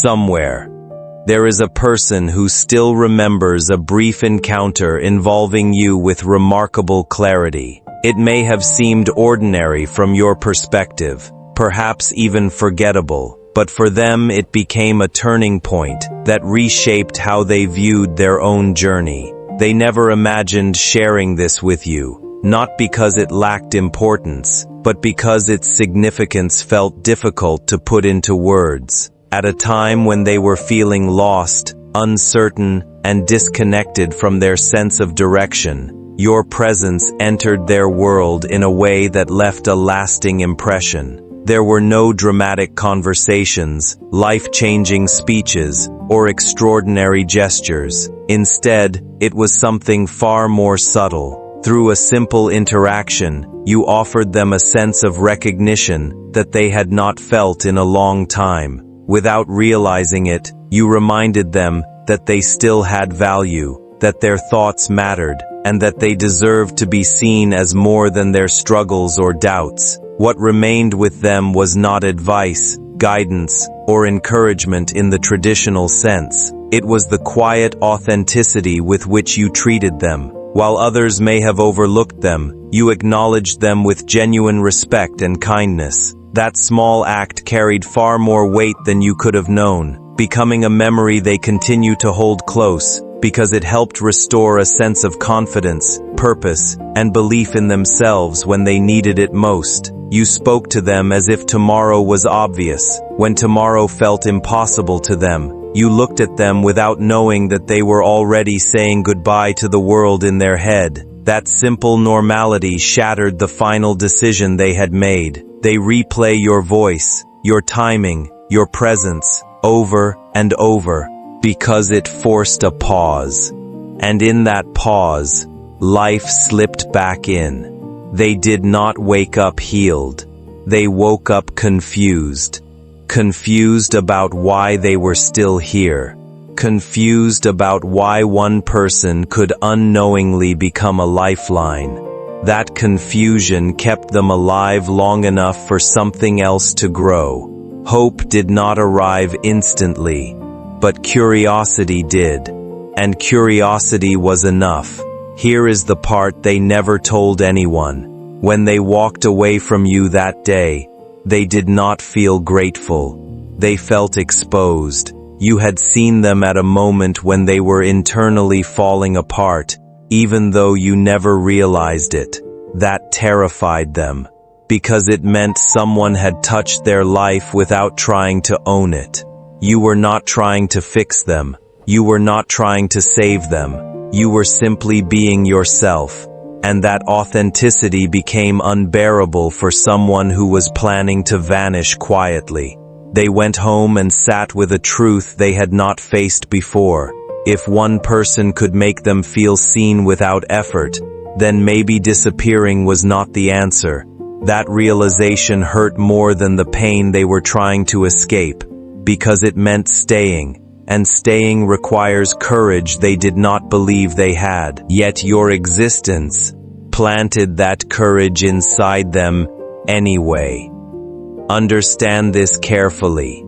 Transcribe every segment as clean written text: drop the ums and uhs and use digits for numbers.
somewhere, there is a person who still remembers a brief encounter involving you with remarkable clarity. It may have seemed ordinary from your perspective, perhaps even forgettable, but for them it became a turning point that reshaped how they viewed their own journey. They never imagined sharing this with you, not because it lacked importance, but because its significance felt difficult to put into words. At a time when they were feeling lost, uncertain, and disconnected from their sense of direction, your presence entered their world in a way that left a lasting impression. There were no dramatic conversations, life-changing speeches, or extraordinary gestures. Instead, it was something far more subtle. Through a simple interaction, you offered them a sense of recognition that they had not felt in a long time. Without realizing it, you reminded them that they still had value, that their thoughts mattered, and that they deserved to be seen as more than their struggles or doubts. What remained with them was not advice, guidance, or encouragement in the traditional sense. It was the quiet authenticity with which you treated them. While others may have overlooked them, you acknowledged them with genuine respect and kindness. That small act carried far more weight than you could have known, becoming a memory they continue to hold close, because it helped restore a sense of confidence, purpose, and belief in themselves when they needed it most. You spoke to them as if tomorrow was obvious, when tomorrow felt impossible to them. You looked at them without knowing that they were already saying goodbye to the world in their head. That simple normality shattered the final decision they had made. They replay your voice, your timing, your presence, over and over, because it forced a pause. And in that pause, life slipped back in. They did not wake up healed. They woke up confused. Confused about why they were still here. Confused about why one person could unknowingly become a lifeline. That confusion kept them alive long enough for something else to grow. Hope did not arrive instantly, but curiosity did. And curiosity was enough. Here is the part they never told anyone. When they walked away from you that day, they did not feel grateful. They felt exposed. You had seen them at a moment when they were internally falling apart, even though you never realized it. That terrified them, because it meant someone had touched their life without trying to own it. You were not trying to fix them. You were not trying to save them. You were simply being yourself. And that authenticity became unbearable for someone who was planning to vanish quietly. They went home and sat with a truth they had not faced before. If one person could make them feel seen without effort, then maybe disappearing was not the answer. That realization hurt more than the pain they were trying to escape, because it meant staying, and staying requires courage they did not believe they had. Yet your existence planted that courage inside them anyway. Understand this carefully.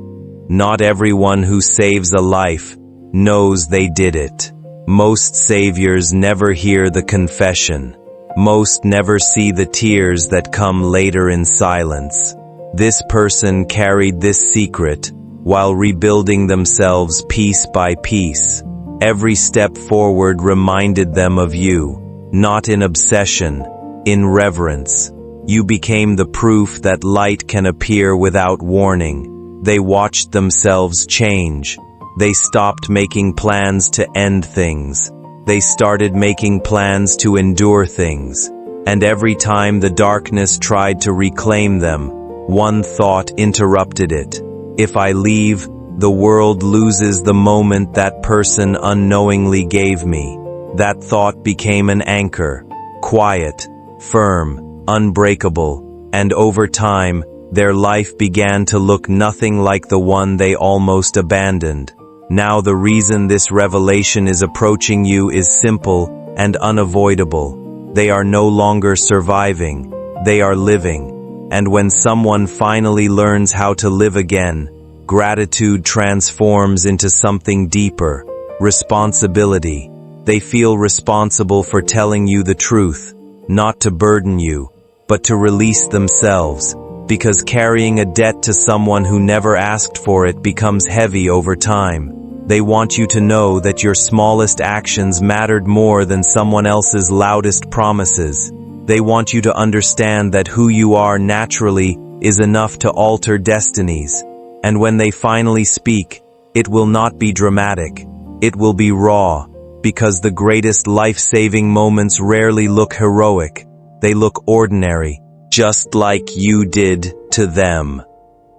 Not everyone who saves a life knows they did it. Most saviors never hear the confession. Most never see the tears that come later in silence. This person carried this secret while rebuilding themselves piece by piece. Every step forward reminded them of you, not in obsession, in reverence. You became the proof that light can appear without warning. They watched themselves change. They stopped making plans to end things. They started making plans to endure things. And every time the darkness tried to reclaim them, one thought interrupted it. If I leave, the world loses the moment that person unknowingly gave me. That thought became an anchor, quiet, firm, unbreakable, and over time, their life began to look nothing like the one they almost abandoned. Now the reason this revelation is approaching you is simple and unavoidable. They are no longer surviving, they are living. And when someone finally learns how to live again, gratitude transforms into something deeper, responsibility. They feel responsible for telling you the truth, not to burden you, but to release themselves, because carrying a debt to someone who never asked for it becomes heavy over time. They want you to know that your smallest actions mattered more than someone else's loudest promises. They want you to understand that who you are naturally is enough to alter destinies. And when they finally speak, it will not be dramatic. It will be raw, because the greatest life-saving moments rarely look heroic. They look ordinary, just like you did to them.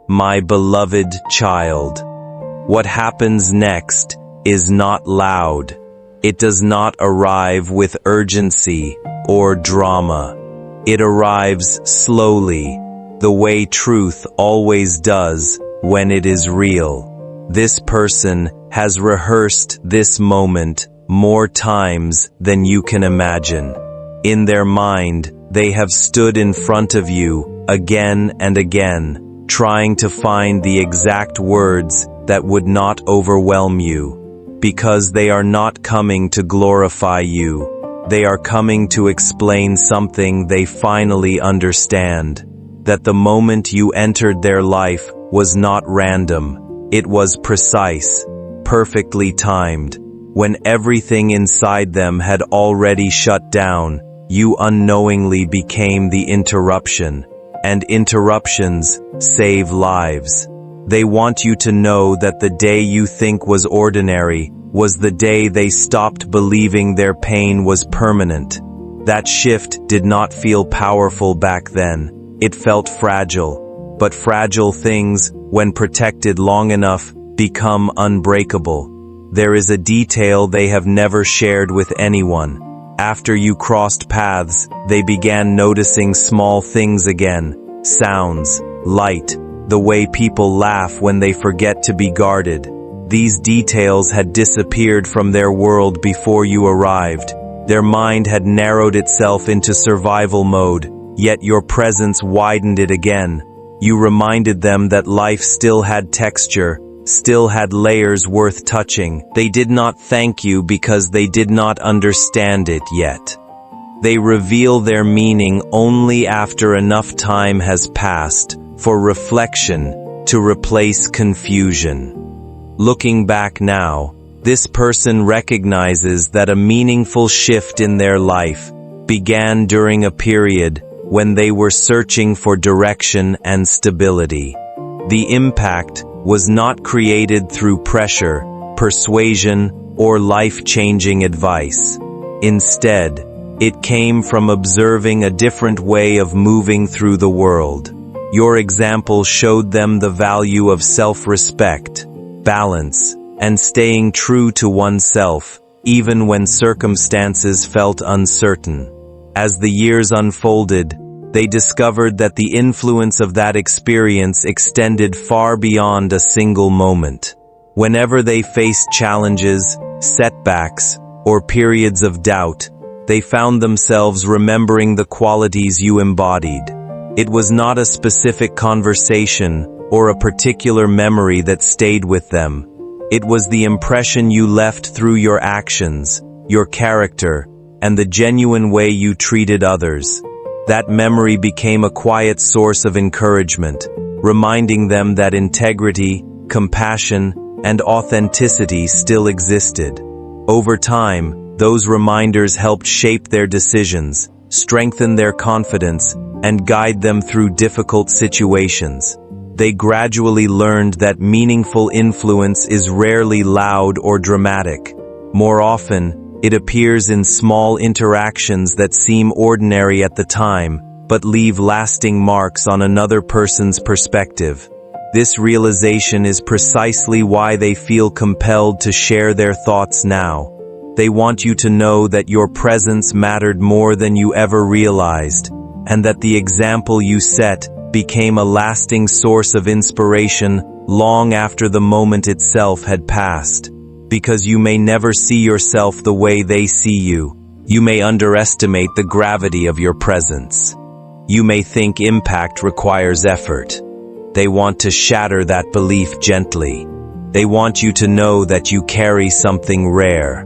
My beloved child, what happens next is not loud. It does not arrive with urgency or drama. It arrives slowly, the way truth always does when it is real. This person has rehearsed this moment more times than you can imagine. In their mind, they have stood in front of you again and again, trying to find the exact words that would not overwhelm you, because they are not coming to glorify you. They are coming to explain something they finally understand, that the moment you entered their life was not random. It was precise, perfectly timed. When everything inside them had already shut down, you unknowingly became the interruption, and interruptions save lives. They want you to know that the day you think was ordinary was the day they stopped believing their pain was permanent. That shift did not feel powerful back then. It felt fragile. But fragile things, when protected long enough, become unbreakable. There is a detail they have never shared with anyone. After you crossed paths, they began noticing small things again. Sounds, light, the way people laugh when they forget to be guarded. These details had disappeared from their world before you arrived. Their mind had narrowed itself into survival mode, yet your presence widened it again. You reminded them that life still had texture, still had layers worth touching. They did not thank you because they did not understand it yet. They reveal their meaning only after enough time has passed for reflection to replace confusion. Looking back now, this person recognizes that a meaningful shift in their life began during a period when they were searching for direction and stability. The impact was not created through pressure, persuasion, or life-changing advice. Instead, it came from observing a different way of moving through the world. Your example showed them the value of self-respect, balance, and staying true to oneself, even when circumstances felt uncertain. As the years unfolded, they discovered that the influence of that experience extended far beyond a single moment. Whenever they faced challenges, setbacks, or periods of doubt, they found themselves remembering the qualities you embodied. It was not a specific conversation or a particular memory that stayed with them. It was the impression you left through your actions, your character, and the genuine way you treated others. That memory became a quiet source of encouragement, reminding them that integrity, compassion, and authenticity still existed. Over time, those reminders helped shape their decisions, strengthen their confidence, and guide them through difficult situations. They gradually learned that meaningful influence is rarely loud or dramatic. More often, it appears in small interactions that seem ordinary at the time, but leave lasting marks on another person's perspective. This realization is precisely why they feel compelled to share their thoughts now. They want you to know that your presence mattered more than you ever realized, and that the example you set became a lasting source of inspiration long after the moment itself had passed. Because you may never see yourself the way they see you, you may underestimate the gravity of your presence. You may think impact requires effort. They want to shatter that belief gently. They want you to know that you carry something rare.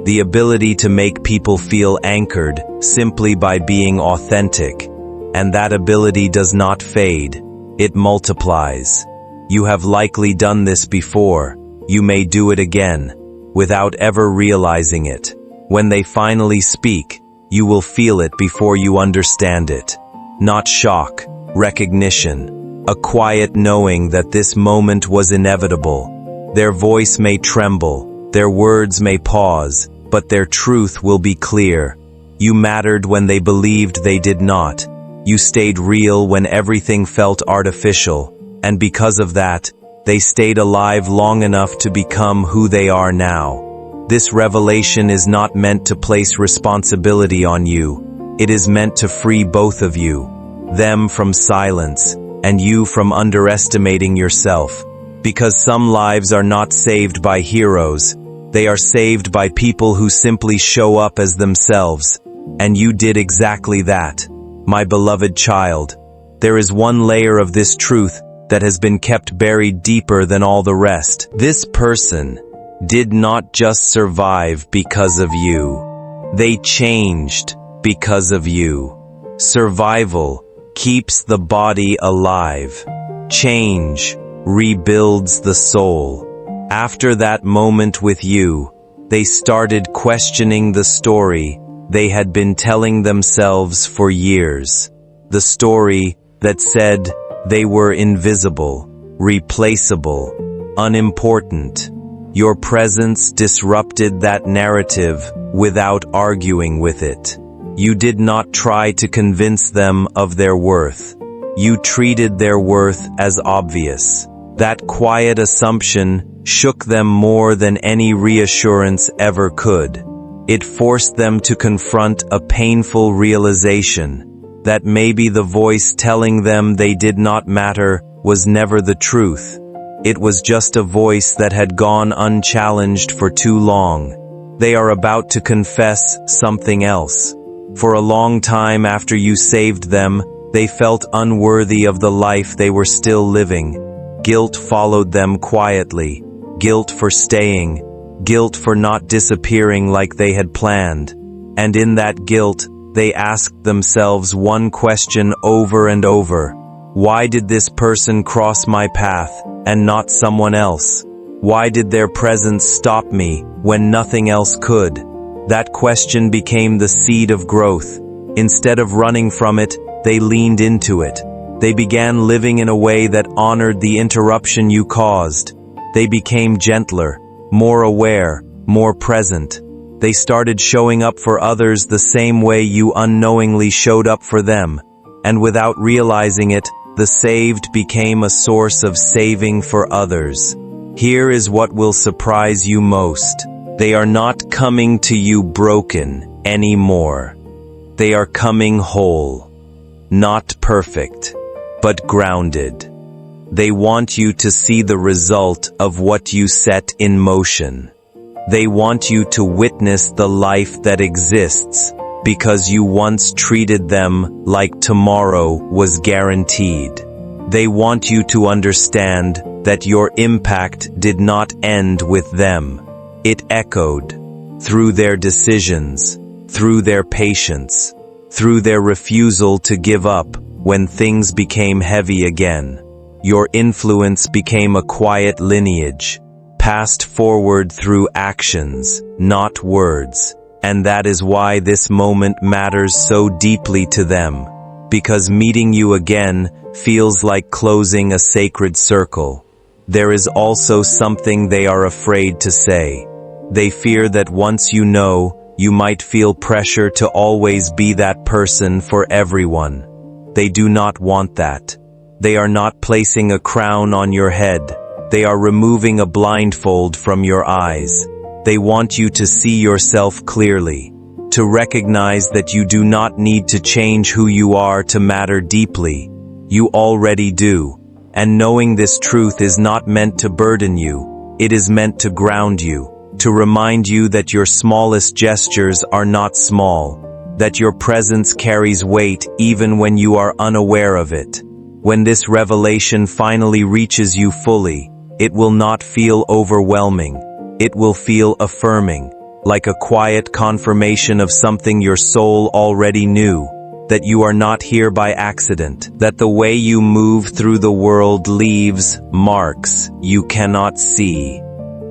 The ability to make people feel anchored simply by being authentic. And that ability does not fade. It multiplies. You have likely done this before. You may do it again, without ever realizing it. When they finally speak, you will feel it before you understand it. Not shock, recognition. A quiet knowing that this moment was inevitable. Their voice may tremble, their words may pause, but their truth will be clear. You mattered when they believed they did not. You stayed real when everything felt artificial, and because of that, they stayed alive long enough to become who they are now. This revelation is not meant to place responsibility on you. It is meant to free both of you, them from silence, and you from underestimating yourself. Because some lives are not saved by heroes, they are saved by people who simply show up as themselves. And you did exactly that, my beloved child. There is one layer of this truth that has been kept buried deeper than all the rest. This person did not just survive because of you. They changed because of you. Survival keeps the body alive. Change rebuilds the soul. After that moment with you, they started questioning the story they had been telling themselves for years. The story that said they were invisible, replaceable, unimportant. Your presence disrupted that narrative without arguing with it. You did not try to convince them of their worth. You treated their worth as obvious. That quiet assumption shook them more than any reassurance ever could. It forced them to confront a painful realization that maybe the voice telling them they did not matter was never the truth. It was just a voice that had gone unchallenged for too long. They are about to confess something else. For a long time after you saved them, they felt unworthy of the life they were still living. Guilt followed them quietly. Guilt for staying. Guilt for not disappearing like they had planned. And in that guilt, they asked themselves one question over and over. Why did this person cross my path and not someone else? Why did their presence stop me when nothing else could? That question became the seed of growth. Instead of running from it, they leaned into it. They began living in a way that honored the interruption you caused. They became gentler, more aware, more present. They started showing up for others the same way you unknowingly showed up for them. And without realizing it, the saved became a source of saving for others. Here is what will surprise you most. They are not coming to you broken anymore. They are coming whole. Not perfect, but grounded. They want you to see the result of what you set in motion. They want you to witness the life that exists because you once treated them like tomorrow was guaranteed. They want you to understand that your impact did not end with them. It echoed through their decisions, through their patience, through their refusal to give up when things became heavy again. Your influence became a quiet lineage, passed forward through actions, not words. And that is why this moment matters so deeply to them, because meeting you again feels like closing a sacred circle. There is also something they are afraid to say. They fear that once you know, you might feel pressure to always be that person for everyone. They do not want that. They are not placing a crown on your head. They are removing a blindfold from your eyes. They want you to see yourself clearly, to recognize that you do not need to change who you are to matter deeply. You already do. And knowing this truth is not meant to burden you. It is meant to ground you, to remind you that your smallest gestures are not small, that your presence carries weight even when you are unaware of it. When this revelation finally reaches you fully, it will not feel overwhelming. It will feel affirming, like a quiet confirmation of something your soul already knew, that you are not here by accident, that the way you move through the world leaves marks you cannot see.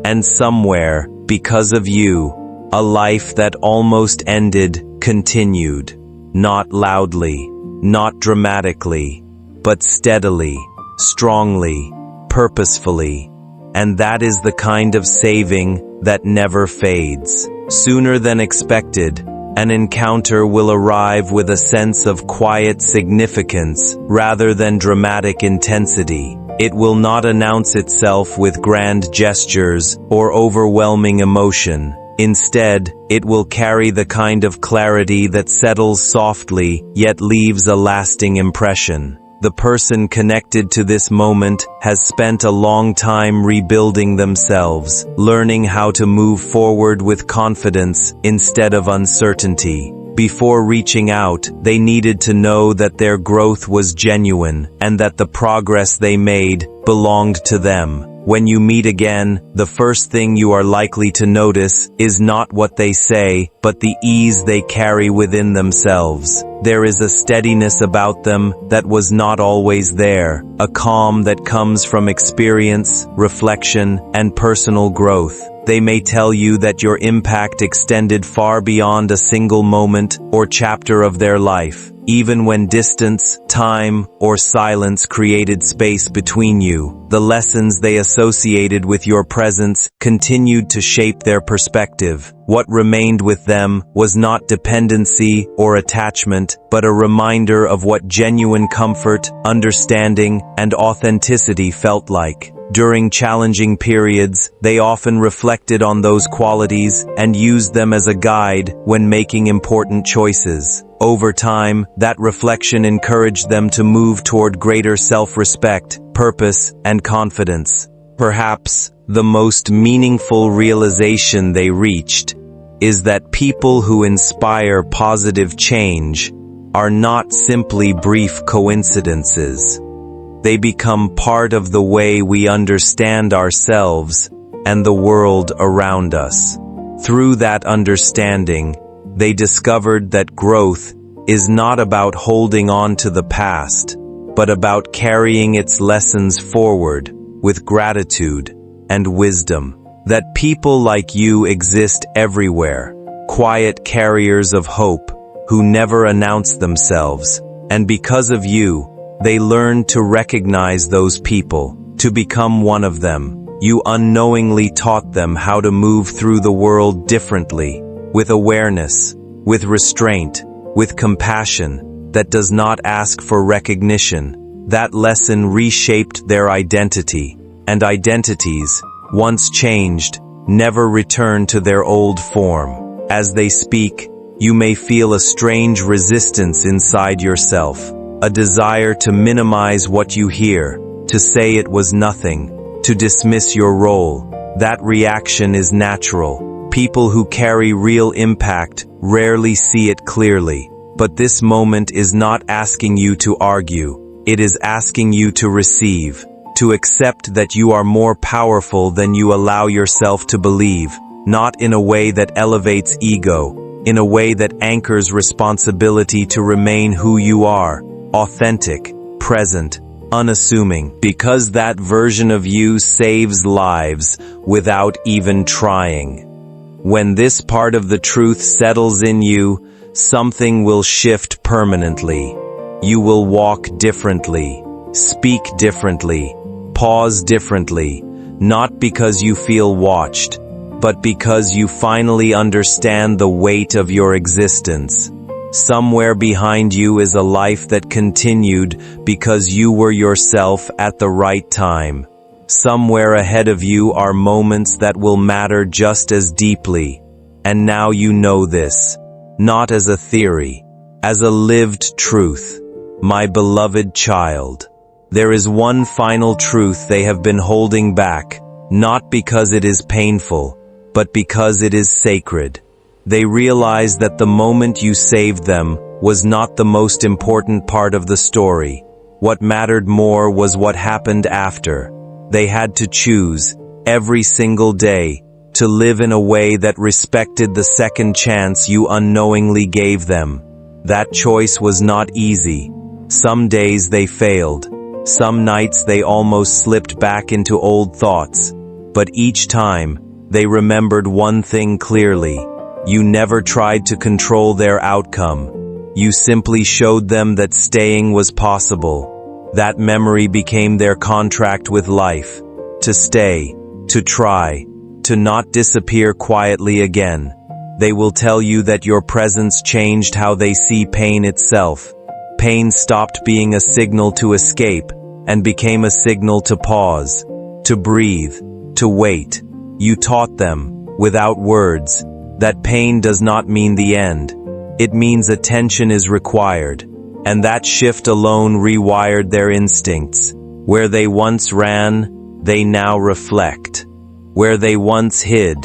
And somewhere, because of you, a life that almost ended continued, not loudly, not dramatically, but steadily, strongly, purposefully. And that is the kind of saving that never fades. Sooner than expected, an encounter will arrive with a sense of quiet significance rather than dramatic intensity. It will not announce itself with grand gestures or overwhelming emotion. Instead, it will carry the kind of clarity that settles softly yet leaves a lasting impression. The person connected to this moment has spent a long time rebuilding themselves, learning how to move forward with confidence instead of uncertainty. Before reaching out, they needed to know that their growth was genuine and that the progress they made belonged to them. When you meet again, the first thing you are likely to notice is not what they say, but the ease they carry within themselves. There is a steadiness about them that was not always there, a calm that comes from experience, reflection, and personal growth. They may tell you that your impact extended far beyond a single moment or chapter of their life. Even when distance, time, or silence created space between you, the lessons they associated with your presence continued to shape their perspective. What remained with them was not dependency or attachment, but a reminder of what genuine comfort, understanding, and authenticity felt like. During challenging periods, they often reflected on those qualities and used them as a guide when making important choices. Over time, that reflection encouraged them to move toward greater self-respect, purpose, and confidence. Perhaps the most meaningful realization they reached is that people who inspire positive change are not simply brief coincidences. They become part of the way we understand ourselves and the world around us. Through that understanding, they discovered that growth is not about holding on to the past, but about carrying its lessons forward with gratitude and wisdom. That people like you exist everywhere, quiet carriers of hope who never announce themselves, and because of you, they learned to recognize those people, to become one of them. You unknowingly taught them how to move through the world differently, with awareness, with restraint, with compassion that does not ask for recognition. That lesson reshaped their identity, and identities, once changed, never return to their old form. As they speak, you may feel a strange resistance inside yourself. A desire to minimize what you hear, to say it was nothing, to dismiss your role. That reaction is natural. People who carry real impact rarely see it clearly. But this moment is not asking you to argue. It is asking you to receive, to accept that you are more powerful than you allow yourself to believe, not in a way that elevates ego, in a way that anchors responsibility to remain who you are. Authentic, present, unassuming, because that version of you saves lives without even trying. When this part of the truth settles in you, something will shift permanently. You will walk differently, speak differently, pause differently, not because you feel watched, but because you finally understand the weight of your existence. Somewhere behind you is a life that continued because you were yourself at the right time. Somewhere ahead of you are moments that will matter just as deeply. And now you know this, not as a theory, as a lived truth. My beloved child, there is one final truth they have been holding back, not because it is painful, but because it is sacred. They realize that the moment you saved them was not the most important part of the story. What mattered more was what happened after. They had to choose, every single day, to live in a way that respected the second chance you unknowingly gave them. That choice was not easy. Some days they failed. Some nights they almost slipped back into old thoughts. But each time, they remembered one thing clearly. You never tried to control their outcome. You simply showed them that staying was possible. That memory became their contract with life. To stay, to try, to not disappear quietly again. They will tell you that your presence changed how they see pain itself. Pain stopped being a signal to escape and became a signal to pause, to breathe, to wait. You taught them, without words, that pain does not mean the end. It means attention is required, and that shift alone rewired their instincts. Where they once ran, they now reflect. Where they once hid,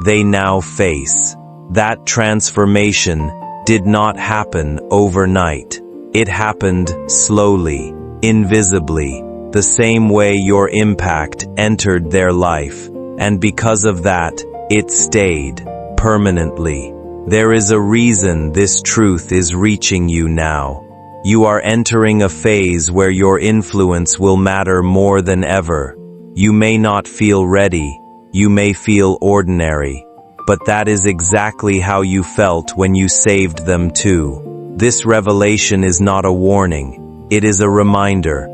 they now face. That transformation did not happen overnight. It happened slowly, invisibly, the same way your impact entered their life. And because of that, it stayed permanently. There is a reason this truth is reaching you now. You are entering a phase where your influence will matter more than ever. You may not feel ready. You may feel ordinary. But that is exactly how you felt when you saved them too. This revelation is not a warning. It is a reminder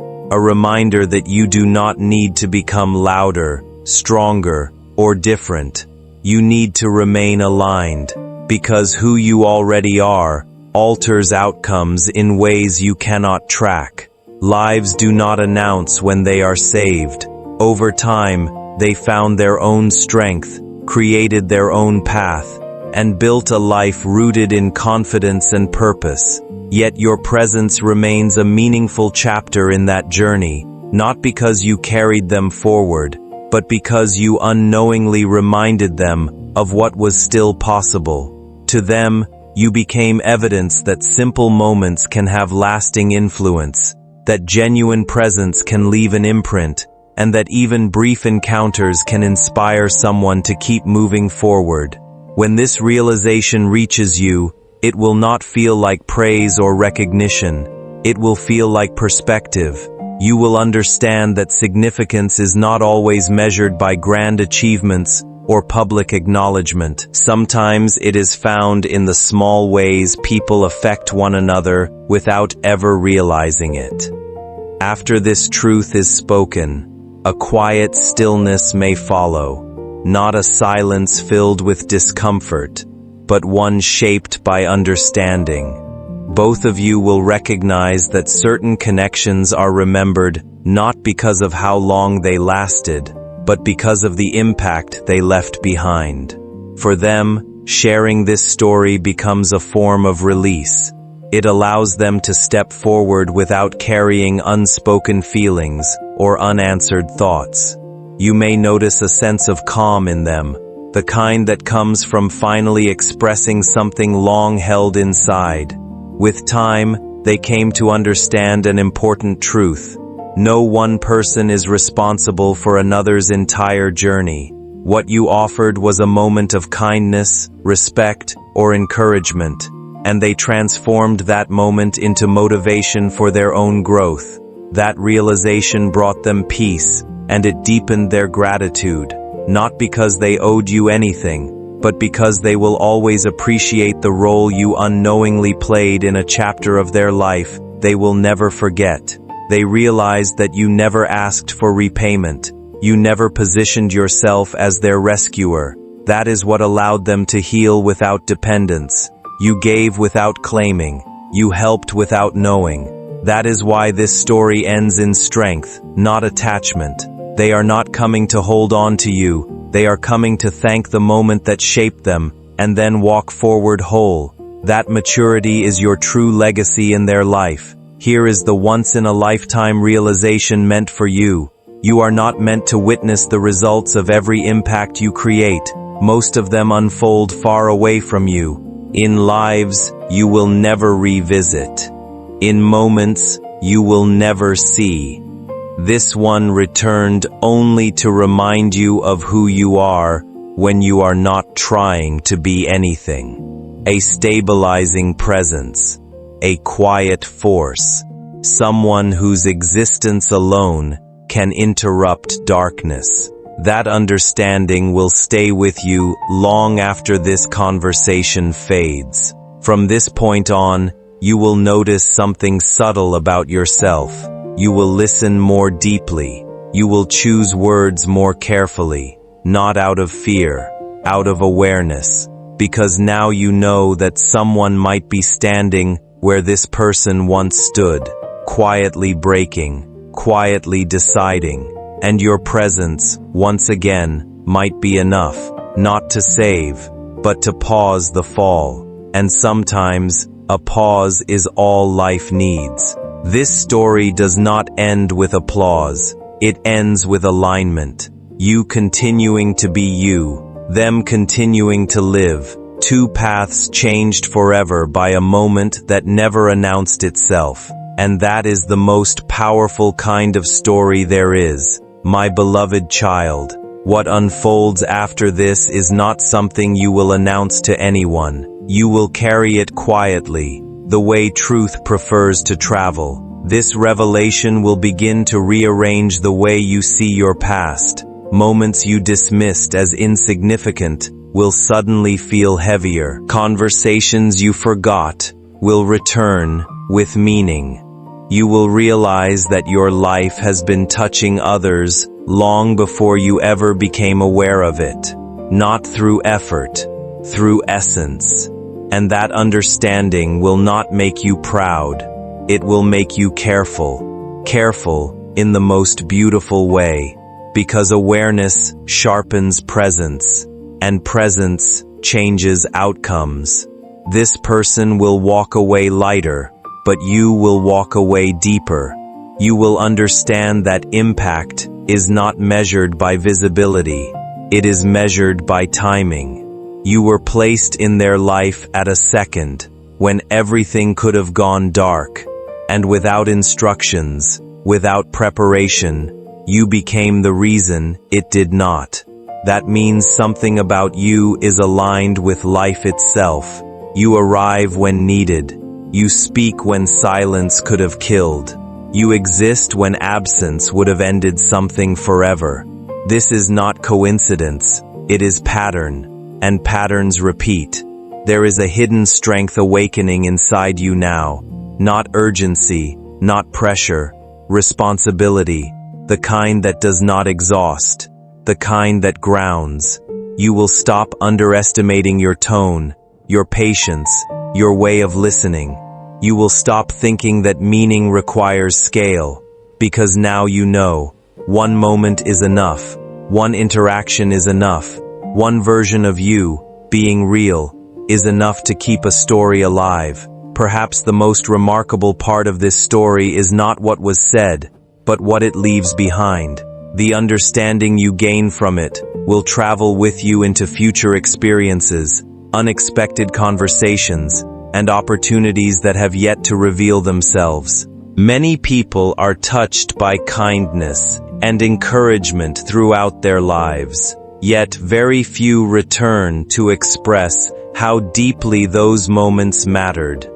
that you do not need to become louder, stronger, or different. You need to remain aligned, because who you already are alters outcomes in ways you cannot track. Lives do not announce when they are saved. Over time, they found their own strength, created their own path, and built a life rooted in confidence and purpose. Yet your presence remains a meaningful chapter in that journey, not because you carried them forward, but because you unknowingly reminded them of what was still possible. To them, you became evidence that simple moments can have lasting influence, that genuine presence can leave an imprint, and that even brief encounters can inspire someone to keep moving forward. When this realization reaches you, it will not feel like praise or recognition. It will feel like perspective. You will understand that significance is not always measured by grand achievements or public acknowledgement. Sometimes it is found in the small ways people affect one another without ever realizing it. After this truth is spoken, a quiet stillness may follow, not a silence filled with discomfort, but one shaped by understanding. Both of you will recognize that certain connections are remembered not because of how long they lasted, but because of the impact they left behind. For them, sharing this story becomes a form of release. It allows them to step forward without carrying unspoken feelings or unanswered thoughts. You may notice a sense of calm in them, the kind that comes from finally expressing something long held inside. With time, they came to understand an important truth. No one person is responsible for another's entire journey. What you offered was a moment of kindness, respect, or encouragement, and they transformed that moment into motivation for their own growth. That realization brought them peace, and it deepened their gratitude, not because they owed you anything, but because they will always appreciate the role you unknowingly played in a chapter of their life they will never forget. They realized that you never asked for repayment. You never positioned yourself as their rescuer. That is what allowed them to heal without dependence. You gave without claiming. You helped without knowing. That is why this story ends in strength, not attachment. They are not coming to hold on to you. They are coming to thank the moment that shaped them, and then walk forward whole. That maturity is your true legacy in their life. Here is the once-in-a-lifetime realization meant for you. You are not meant to witness the results of every impact you create. Most of them unfold far away from you, in lives you will never revisit, in moments you will never see. This one returned only to remind you of who you are when you are not trying to be anything. A stabilizing presence, a quiet force, someone whose existence alone can interrupt darkness. That understanding will stay with you long after this conversation fades. From this point on, you will notice something subtle about yourself. You will listen more deeply. You will choose words more carefully, not out of fear, out of awareness, because now you know that someone might be standing where this person once stood, quietly breaking, quietly deciding, and your presence, once again, might be enough, not to save, but to pause the fall. And sometimes, a pause is all life needs. This story does not end with applause. It ends with alignment. You continuing to be you, them continuing to live. Two paths changed forever by a moment that never announced itself. And that is the most powerful kind of story there is. My beloved child, what unfolds after this is not something you will announce to anyone. You will carry it quietly, the way truth prefers to travel. This revelation will begin to rearrange the way you see your past. Moments you dismissed as insignificant will suddenly feel heavier. Conversations you forgot will return with meaning. You will realize that your life has been touching others long before you ever became aware of it. Not through effort, through essence. And that understanding will not make you proud. It will make you careful. Careful in the most beautiful way. Because awareness sharpens presence, and presence changes outcomes. This person will walk away lighter, but you will walk away deeper. You will understand that impact is not measured by visibility. It is measured by timing. You were placed in their life at a second when everything could have gone dark, and without instructions, without preparation, you became the reason it did not. That means something about you is aligned with life itself. You arrive when needed. You speak when silence could have killed. You exist when absence would have ended something forever. This is not coincidence. It is pattern, and patterns repeat. There is a hidden strength awakening inside you now. Not urgency, not pressure, responsibility. The kind that does not exhaust, the kind that grounds. You will stop underestimating your tone, your patience, your way of listening. You will stop thinking that meaning requires scale, because now you know, one moment is enough, one interaction is enough, one version of you, being real, is enough to keep a story alive. Perhaps the most remarkable part of this story is not what was said, but what it leaves behind. The understanding you gain from it will travel with you into future experiences, unexpected conversations, and opportunities that have yet to reveal themselves. Many people are touched by kindness and encouragement throughout their lives, yet very few return to express how deeply those moments mattered.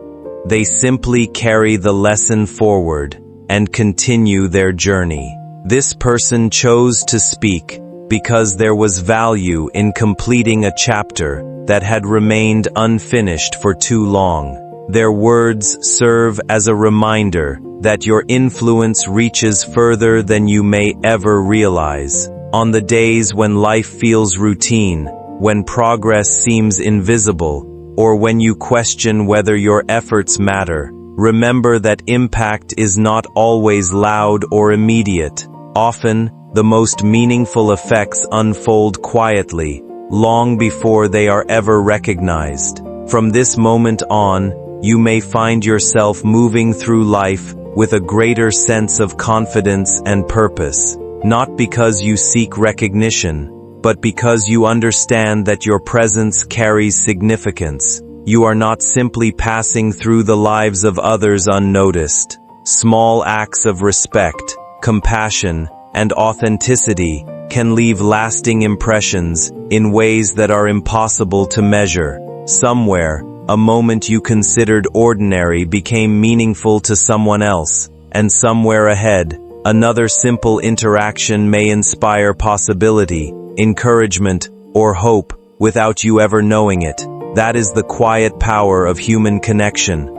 They simply carry the lesson forward and continue their journey. This person chose to speak because there was value in completing a chapter that had remained unfinished for too long. Their words serve as a reminder that your influence reaches further than you may ever realize. On the days when life feels routine, when progress seems invisible, or when you question whether your efforts matter, remember that impact is not always loud or immediate. Often, the most meaningful effects unfold quietly, long before they are ever recognized. From this moment on, you may find yourself moving through life with a greater sense of confidence and purpose, not because you seek recognition, but because you understand that your presence carries significance. You are not simply passing through the lives of others unnoticed. Small acts of respect, compassion, and authenticity can leave lasting impressions in ways that are impossible to measure. Somewhere, a moment you considered ordinary became meaningful to someone else, and somewhere ahead, another simple interaction may inspire possibility, encouragement, or hope without you ever knowing it. That is the quiet power of human connection.